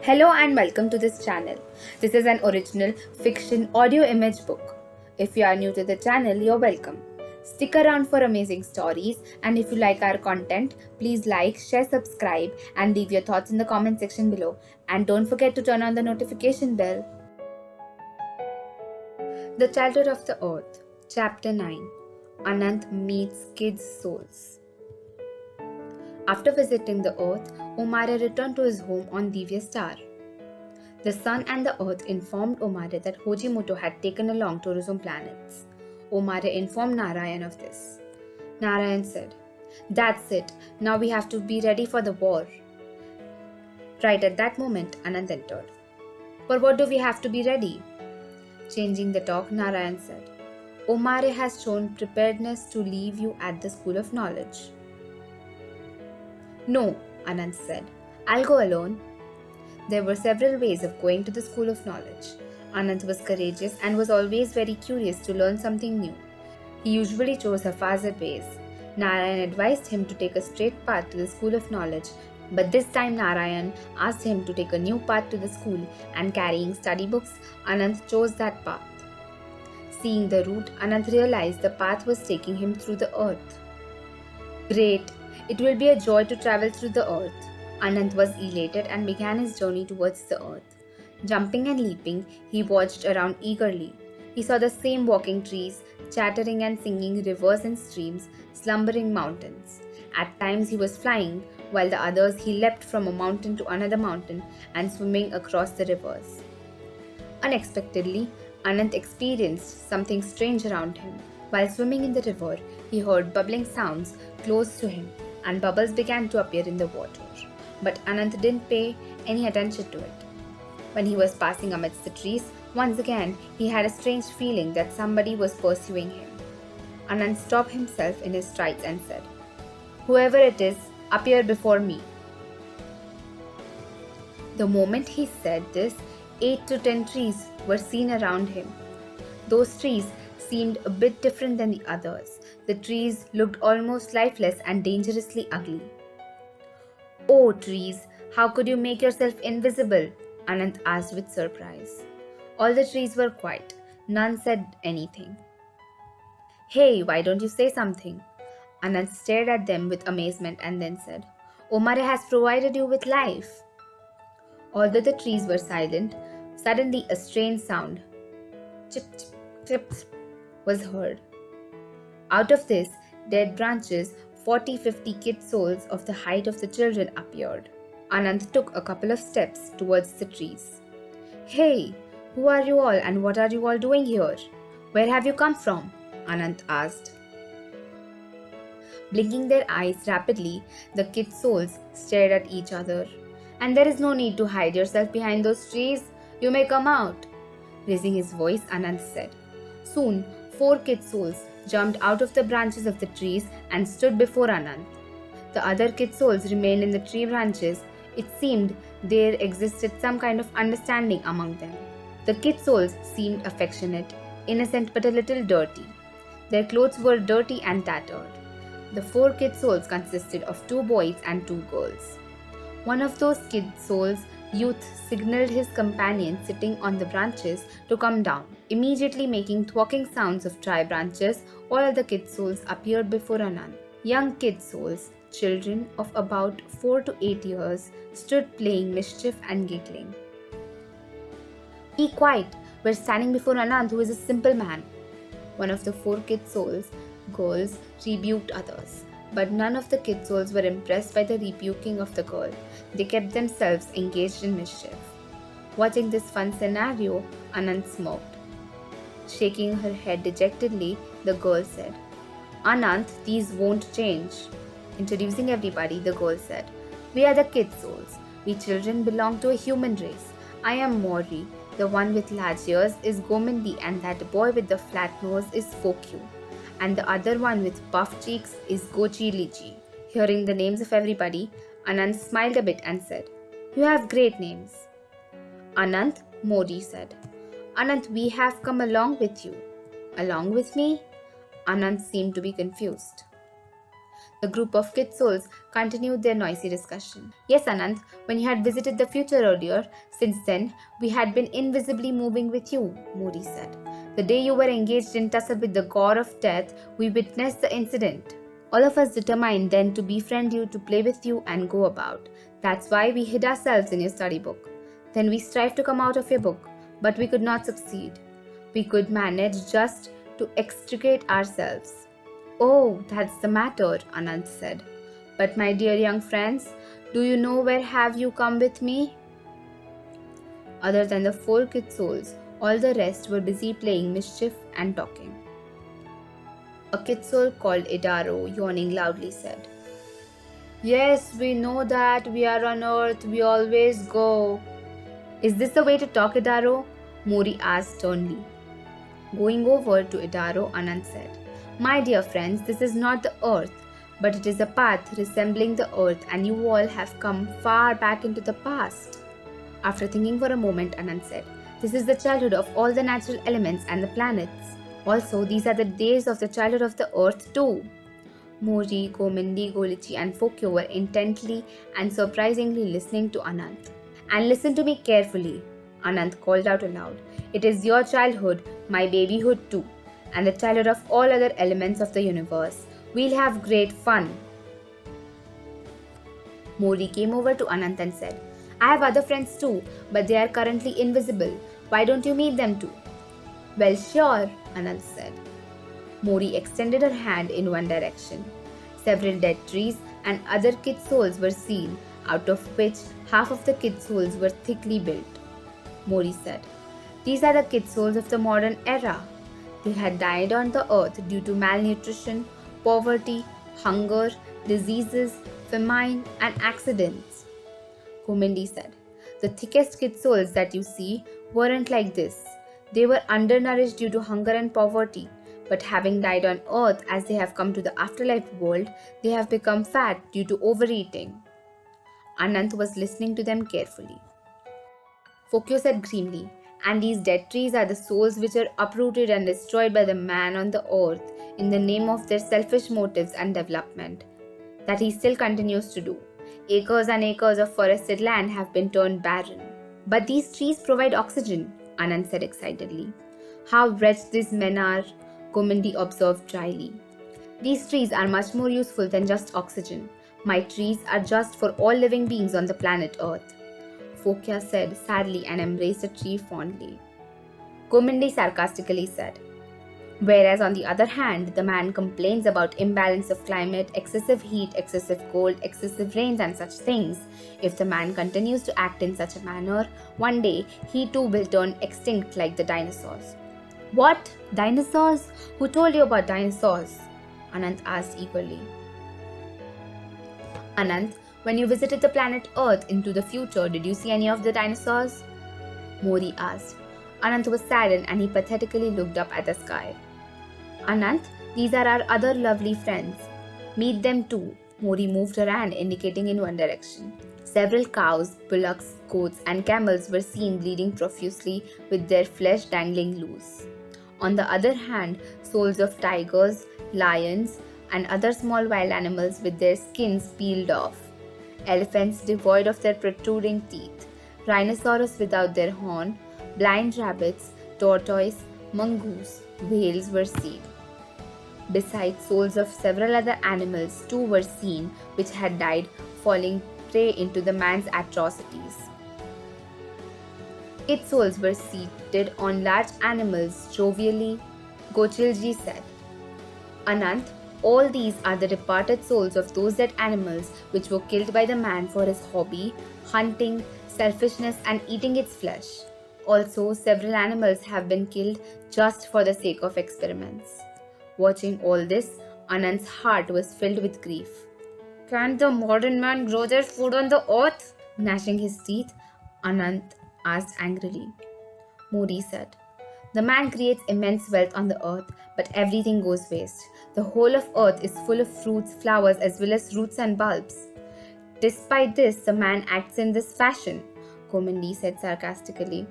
Hello and welcome to this channel. This is an original fiction audio image book. If you are new to the channel, you're welcome. Stick around for amazing stories, and if you like our content, please like, share, subscribe, and leave your thoughts in the comment section below. And don't forget to turn on the notification bell. The Childhood of the Earth, Chapter 9. Anant meets kids' souls. After visiting the Earth, Omare returned to his home on Divya Star. The Sun and the Earth informed Omare that Hojimoto had taken along to resume planets. Omare informed Narayan of this. Narayan said, "That's it, now we have to be ready for the war." Right at that moment, Anant entered. "For what do we have to be ready?" Changing the talk, Narayan said, "Omare has shown preparedness to leave you at the School of Knowledge." "No," Anant said, "I'll go alone." There were several ways of going to the School of Knowledge. Anant was courageous and was always very curious to learn something new. He usually chose haphazard ways. Narayan advised him to take a straight path to the School of Knowledge, but this time Narayan asked him to take a new path to the school, and carrying study books, Anant chose that path. Seeing the route, Anant realized the path was taking him through the earth. Great! It will be a joy to travel through the earth. Anant was elated and began his journey towards the earth. Jumping and leaping, he watched around eagerly. He saw the same walking trees, chattering and singing rivers and streams, slumbering mountains. At times he was flying, while the others he leapt from a mountain to another mountain and swimming across the rivers. Unexpectedly, Anant experienced something strange around him. While swimming in the river, he heard bubbling sounds close to him, and bubbles began to appear in the water. But Anant didn't pay any attention to it. When he was passing amidst the trees, once again he had a strange feeling that somebody was pursuing him. Anant stopped himself in his strides and said, "Whoever it is, appear before me." The moment he said this, 8 to 10 trees were seen around him. Those trees seemed a bit different than the others. The trees looked almost lifeless and dangerously ugly. "Oh, trees, how could you make yourself invisible?" Anant asked with surprise. All the trees were quiet. None said anything. "Hey, why don't you say something?" Anant stared at them with amazement and then said, "Omare has provided you with life." Although the trees were silent, suddenly a strange sound, chip chip chip, was heard. Out of this, dead branches, 40-50 kid souls of the height of the children appeared. Anant took a couple of steps towards the trees. "Hey, who are you all and what are you all doing here? Where have you come from?" Anant asked. Blinking their eyes rapidly, the kid souls stared at each other. "And there is no need to hide yourself behind those trees. You may come out." Raising his voice, Anant said. Soon, 4 kid souls jumped out of the branches of the trees and stood before Anant. The other kid souls remained in the tree branches. It seemed there existed some kind of understanding among them. The kid souls seemed affectionate, innocent but a little dirty. Their clothes were dirty and tattered. The 4 kid souls consisted of 2 boys and 2 girls. One of those kid souls, Youth, signaled his companion sitting on the branches to come down. Immediately making thwacking sounds of dry branches, all other kid souls appeared before Anant. Young kid souls, children of about 4 to 8 years, stood playing mischief and giggling. "Be quiet, we're standing before Anant, who is a simple man." One of the 4 kid souls, girls, rebuked others. But none of the kid souls were impressed by the rebuking of the girl. They kept themselves engaged in mischief. Watching this fun scenario, Anant smirked. Shaking her head dejectedly, the girl said, "Anant, these won't change." Introducing everybody, the girl said, "We are the kid souls. We children belong to a human race. I am Mori. The one with large ears is Gomindi, and that boy with the flat nose is Fokyu. And the other one with puffed cheeks is Gochi Lichi." Hearing the names of everybody, Anant smiled a bit and said, "You have great names." "Anant," Modi said. "Anant, we have come along with you." "Along with me?" Anant seemed to be confused. The group of kid souls continued their noisy discussion. Yes, Anant, when you had visited the future earlier, since then, we had been invisibly moving with you, Modi said. The day you were engaged in tussle with the god of death, we witnessed the incident. All of us determined then to befriend you, to play with you, and go about. That's why we hid ourselves in your study book. Then we strived to come out of your book, but we could not succeed. We could manage just to extricate ourselves. Oh, that's the matter, Anant said. But my dear young friends, do you know where have you come with me? Other than the four kid souls, all the rest were busy playing mischief and talking. A kid soul called Idaro, yawning loudly, said, Yes, we know that we are on earth, we always go. Is this the way to talk, Idaro? Mori asked sternly. Going over to Idaro, Anand said, My dear friends, this is not the earth, but it is a path resembling the earth, and you all have come far back into the past. After thinking for a moment, Anand said, This is the childhood of all the natural elements and the planets. Also, these are the days of the childhood of the earth too. Mori, Gomindi, Golichi, and Fokyo were intently and surprisingly listening to Anand. And listen to me carefully, Anand called out aloud. It is your childhood, my babyhood too, and the childhood of all other elements of the universe. We'll have great fun. Mori came over to Anand and said, I have other friends too, but they are currently invisible. Why don't you meet them too? Well, sure, Anand said. Mori extended her hand in one direction. Several dead trees and other kid souls were seen, out of which half of the kid souls were thickly built. Mori said, These are the kid souls of the modern era. They had died on the earth due to malnutrition, poverty, hunger, diseases, famine, and accidents. Komindi said, The thickest kid souls that you see weren't like this. They were undernourished due to hunger and poverty, but having died on earth as they have come to the afterlife world, they have become fat due to overeating. Anant was listening to them carefully. Fokyo said grimly, And these dead trees are the souls which are uprooted and destroyed by the man on the earth in the name of their selfish motives and development, that he still continues to do. Acres and acres of forested land have been turned barren. But these trees provide oxygen, Anand said excitedly. How wretched these men are, Gomindi observed dryly. These trees are much more useful than just oxygen. My trees are just for all living beings on the planet Earth. Fokya said sadly and embraced a tree fondly. Gomindi sarcastically said, Whereas on the other hand, the man complains about imbalance of climate, excessive heat, excessive cold, excessive rains and such things. If the man continues to act in such a manner, one day he too will turn extinct like the dinosaurs. What? Dinosaurs? Who told you about dinosaurs? Anant asked eagerly. Anant, when you visited the planet Earth into the future, did you see any of the dinosaurs? Mori asked. Anant was saddened and he pathetically looked up at the sky. Anant, these are our other lovely friends. Meet them too. Mori moved her hand indicating in one direction. Several cows, bullocks, goats and camels were seen bleeding profusely with their flesh dangling loose. On the other hand, souls of tigers, lions and other small wild animals with their skins peeled off. Elephants devoid of their protruding teeth. Rhinoceros without their horn. Blind rabbits, tortoise, mongoose, whales were seen. Besides, souls of several other animals too were seen which had died falling prey into the man's atrocities. Its souls were seated on large animals jovially, Gochilji said. Anant, all these are the departed souls of those dead animals which were killed by the man for his hobby, hunting, selfishness and eating its flesh. Also, several animals have been killed just for the sake of experiments. Watching all this, Anand's heart was filled with grief. Can't the modern man grow their food on the earth? Gnashing his teeth, Anand asked angrily. Modi said, The man creates immense wealth on the earth, but everything goes waste. The whole of earth is full of fruits, flowers, as well as roots and bulbs. Despite this, the man acts in this fashion, Komindi said sarcastically.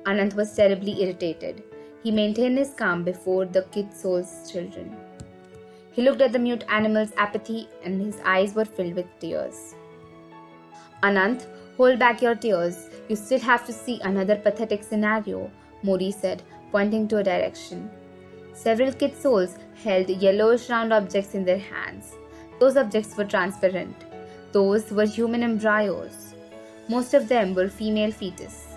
Anand was terribly irritated. He maintained his calm before the kid soul's children. He looked at the mute animal's apathy and his eyes were filled with tears. Anant, hold back your tears. You still have to see another pathetic scenario, Mori said, pointing to a direction. Several kid souls held yellowish round objects in their hands. Those objects were transparent. Those were human embryos. Most of them were female fetus.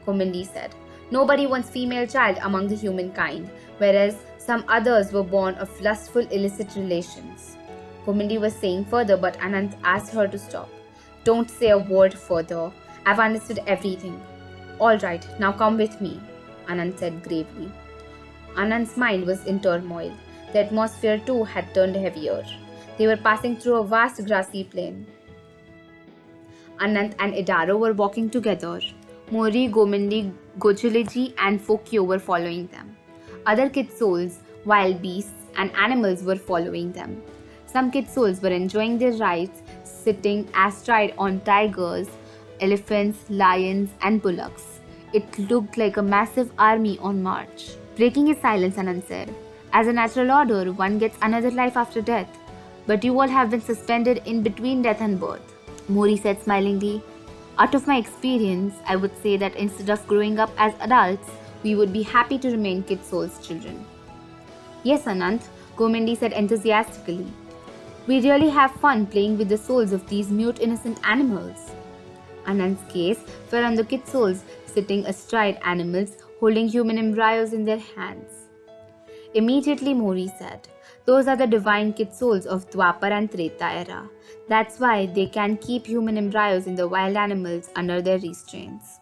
Komindi said, nobody wants female child among the humankind, whereas some others were born of lustful illicit relations. Komindi was saying further, but Anant asked her to stop. Don't say a word further. I've understood everything. All right, now come with me, Anant said gravely. Anant's mind was in turmoil. The atmosphere too had turned heavier. They were passing through a vast grassy plain. Anant and Idaro were walking together. Mori, Gomindi, Gochuliji and Fokyo were following them. Other kid souls, wild beasts and animals were following them. Some kid souls were enjoying their rides, sitting astride on tigers, elephants, lions and bullocks. It looked like a massive army on march. Breaking his silence, Anand said, as a natural order, one gets another life after death. But you all have been suspended in between death and birth. Mori said smilingly, out of my experience, I would say that instead of growing up as adults, we would be happy to remain kid souls children. Yes, Anant, Gomindi said enthusiastically. We really have fun playing with the souls of these mute innocent animals. Anand's gaze fell on the kid souls sitting astride animals holding human embryos in their hands. Immediately Mori said, those are the divine kid souls of Dwapar and Treta era. That's why they can keep human embryos in the wild animals under their restraints.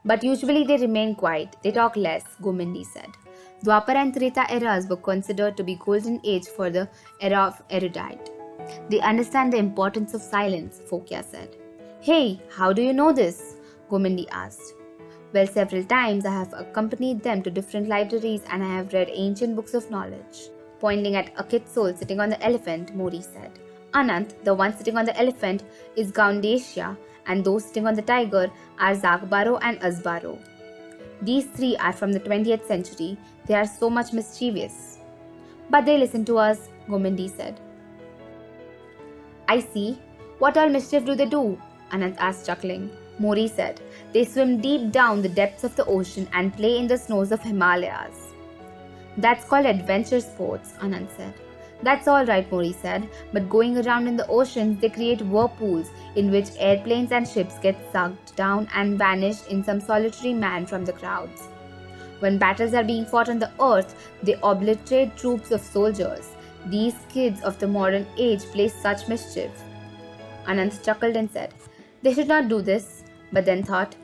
But usually they remain quiet, they talk less, Gomindi said. Dwapar and Treta eras were considered to be golden age for the era of erudite. They understand the importance of silence, Fokya said. Hey, how do you know this? Gomindi asked. Well, several times I have accompanied them to different libraries and I have read ancient books of knowledge. Pointing at a kid soul sitting on the elephant, Mori said. Anant, the one sitting on the elephant, is Gaundesha and those sitting on the tiger are Zagbaro and Asbaro. These three are from the 20th century. They are so much mischievous. But they listen to us, Gomindi said. I see. What all mischief do they do? Anant asked, chuckling. Mori said, they swim deep down the depths of the ocean and play in the snows of Himalayas. That's called adventure sports, Anant said. That's all right, Mori said, but going around in the oceans, they create whirlpools in which airplanes and ships get sucked down and vanish in some solitary man from the crowds. When battles are being fought on the earth, they obliterate troops of soldiers. These kids of the modern age play such mischief. Anant chuckled and said, they should not do this, but then thought,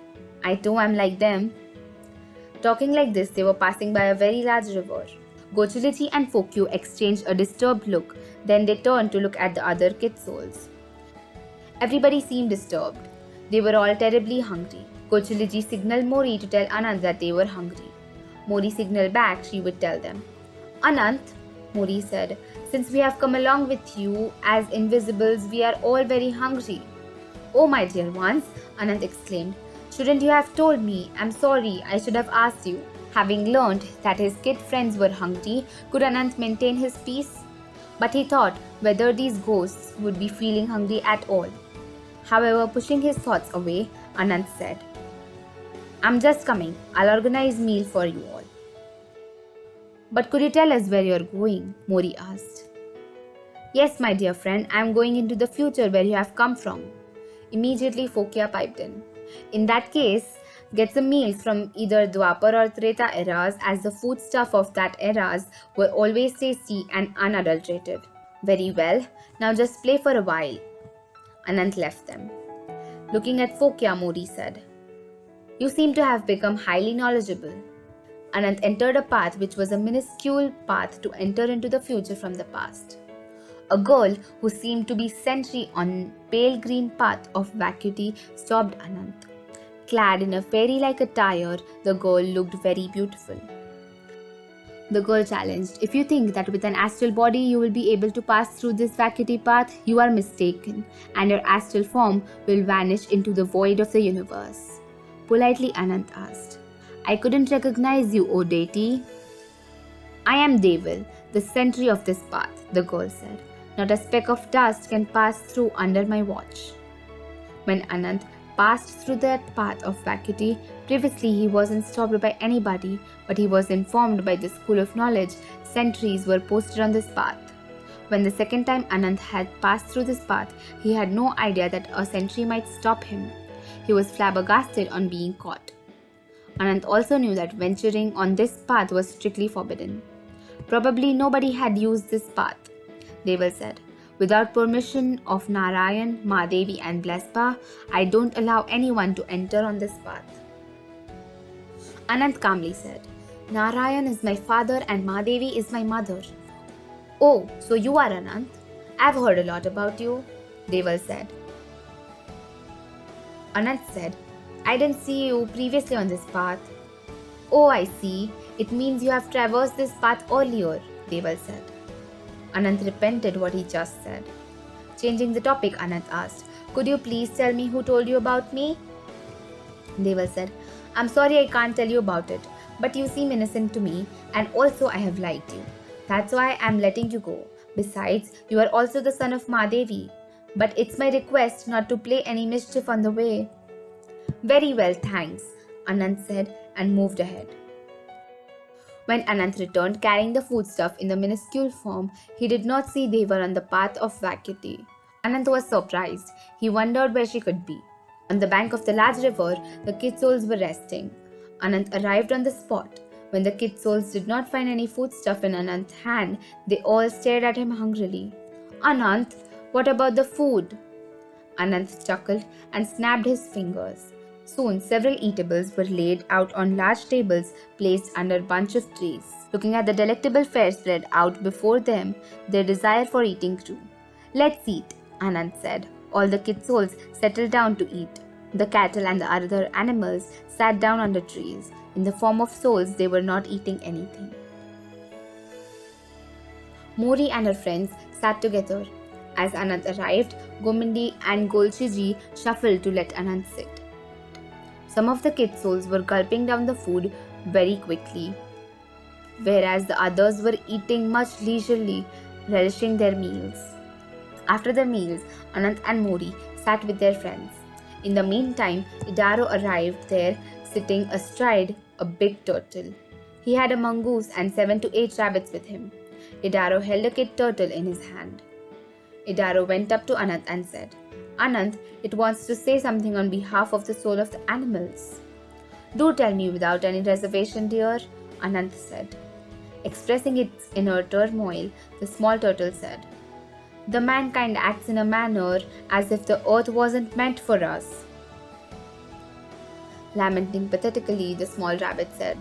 I too am like them. Talking like this, they were passing by a very large river. Gochuliji and Fokyu exchanged a disturbed look, then they turned to look at the other kid souls. Everybody seemed disturbed. They were all terribly hungry. Gochuliji signaled Mori to tell Anant that they were hungry. Mori signaled back she would tell them. Anant, Mori said, since we have come along with you as invisibles, we are all very hungry. Oh, my dear ones, Anant exclaimed. Shouldn't you have told me? I'm sorry, I should have asked you. Having learned that his kid friends were hungry, could Anant maintain his peace? But he thought whether these ghosts would be feeling hungry at all. However, pushing his thoughts away, Anant said, I'm just coming. I'll organize meal for you all. But could you tell us where you're going? Mori asked. Yes, my dear friend, I'm going into the future where you have come from. Immediately Fokya piped in. In that case, get some meals from either Dwapar or Treta eras, as the foodstuff of that eras were always tasty and unadulterated. Very well, now just play for a while. Anant left them. Looking at Fokya, Mori said, You seem to have become highly knowledgeable. Anant entered a path which was a minuscule path to enter into the future from the past. A girl who seemed to be sentry on pale green path of vacuity stopped Anant. Clad in a fairy-like attire, the girl looked very beautiful. The girl challenged, If you think that with an astral body you will be able to pass through this vacuity path, you are mistaken, and your astral form will vanish into the void of the universe. Politely Anant asked, I couldn't recognize you, O deity. I am Devil, the sentry of this path, the girl said. Not a speck of dust can pass through under my watch. When Anant passed through that path of vacuity, previously he wasn't stopped by anybody, but he was informed by the School of Knowledge sentries were posted on this path. When the second time Anant had passed through this path, he had no idea that a sentry might stop him. He was flabbergasted on being caught. Anant also knew that venturing on this path was strictly forbidden. Probably nobody had used this path, Deval said. Without permission of Narayan, Mahadevi and Blespa, I don't allow anyone to enter on this path. Anant calmly said, Narayan is my father and Mahadevi is my mother. Oh, so you are Anant? I've heard a lot about you, Deval said. Anant said, I didn't see you previously on this path. Oh, I see. It means you have traversed this path earlier, Deval said. Anant repented what he just said. Changing the topic, Anant asked, Could you please tell me who told you about me? Deval said, I'm sorry I can't tell you about it, but you seem innocent to me and also I have liked you. That's why I'm letting you go. Besides, you are also the son of Mahadevi. But it's my request not to play any mischief on the way. Very well, thanks, Anant said and moved ahead. When Anant returned carrying the foodstuff in the minuscule form, he did not see Deva on the path of vacuity. Anant was surprised. He wondered where she could be. On the bank of the large river, the kid souls were resting. Anant arrived on the spot. When the kid souls did not find any foodstuff in Anant's hand, they all stared at him hungrily. Anant, what about the food? Anant chuckled and snapped his fingers. Soon, several eatables were laid out on large tables placed under a bunch of trees. Looking at the delectable fare spread out before them, their desire for eating grew. Let's eat, Anant said. All the kid souls settled down to eat. The cattle and the other animals sat down under trees. In the form of souls, they were not eating anything. Mori and her friends sat together. As Anant arrived, Gomindi and Golchiji shuffled to let Anant sit. Some of the kid souls were gulping down the food very quickly, whereas the others were eating much leisurely, relishing their meals. After the meals, Anant and Mori sat with their friends. In the meantime, Idaro arrived there, sitting astride a big turtle. He had a mongoose and 7 to 8 rabbits with him. Idaro held a kid turtle in his hand. Idaro went up to Anant and said, Anant, it wants to say something on behalf of the soul of the animals. Do tell me without any reservation, dear, Anant said. Expressing its inner turmoil, the small turtle said, The mankind acts in a manner as if the earth wasn't meant for us. Lamenting pathetically, the small rabbit said,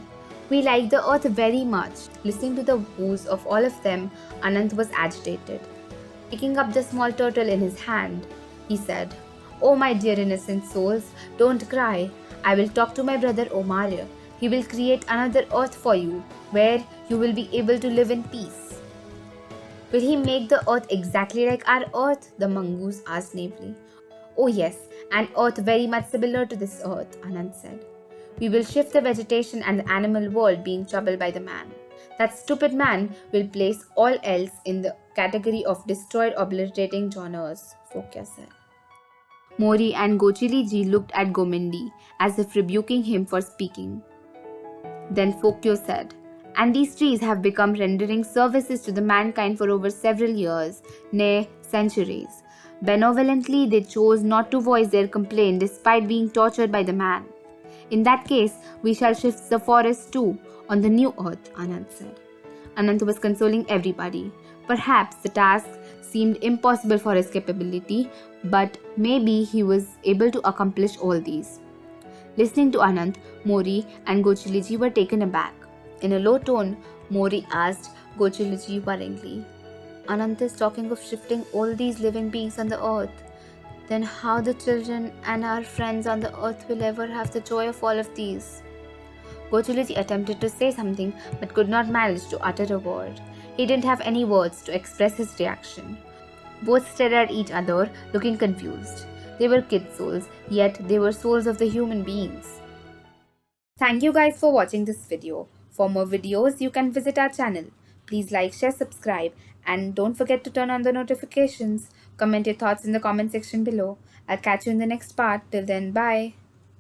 We like the earth very much. Listening to the woos of all of them, Anant was agitated. Picking up the small turtle in his hand, he said, Oh my dear innocent souls, don't cry. I will talk to my brother Omarya. He will create another earth for you, where you will be able to live in peace. Will he make the earth exactly like our earth? The mongoose asked naively. Oh yes, an earth very much similar to this earth, Anant said. We will shift the vegetation and the animal world being troubled by the man. That stupid man will place all else in the category of destroyed obliterating genres, Fokya said. Mori and Gochiliji looked at Gomindi as if rebuking him for speaking. Then Fokyo said, And these trees have become rendering services to the mankind for over several years, nay, centuries. Benevolently, they chose not to voice their complaint despite being tortured by the man. In that case, we shall shift the forest too, on the new earth, Anant said. Anant was consoling everybody. Perhaps the task seemed impossible for his capability, but maybe he was able to accomplish all these. Listening to Anant, Mori and Gochiliji were taken aback. In a low tone, Mori asked Gochiliji worryingly, Anant is talking of shifting all these living beings on the earth. Then how the children and our friends on the earth will ever have the joy of all of these? Gochiliji attempted to say something but could not manage to utter a word. He didn't have any words to express his reaction. Both stared at each other, looking confused. They were kid souls, yet they were souls of the human beings. Thank you guys for watching this video. For more videos, you can visit our channel. Please like, share, subscribe, and don't forget to turn on the notifications. Comment your thoughts in the comment section below. I'll catch you in the next part. Till then, bye.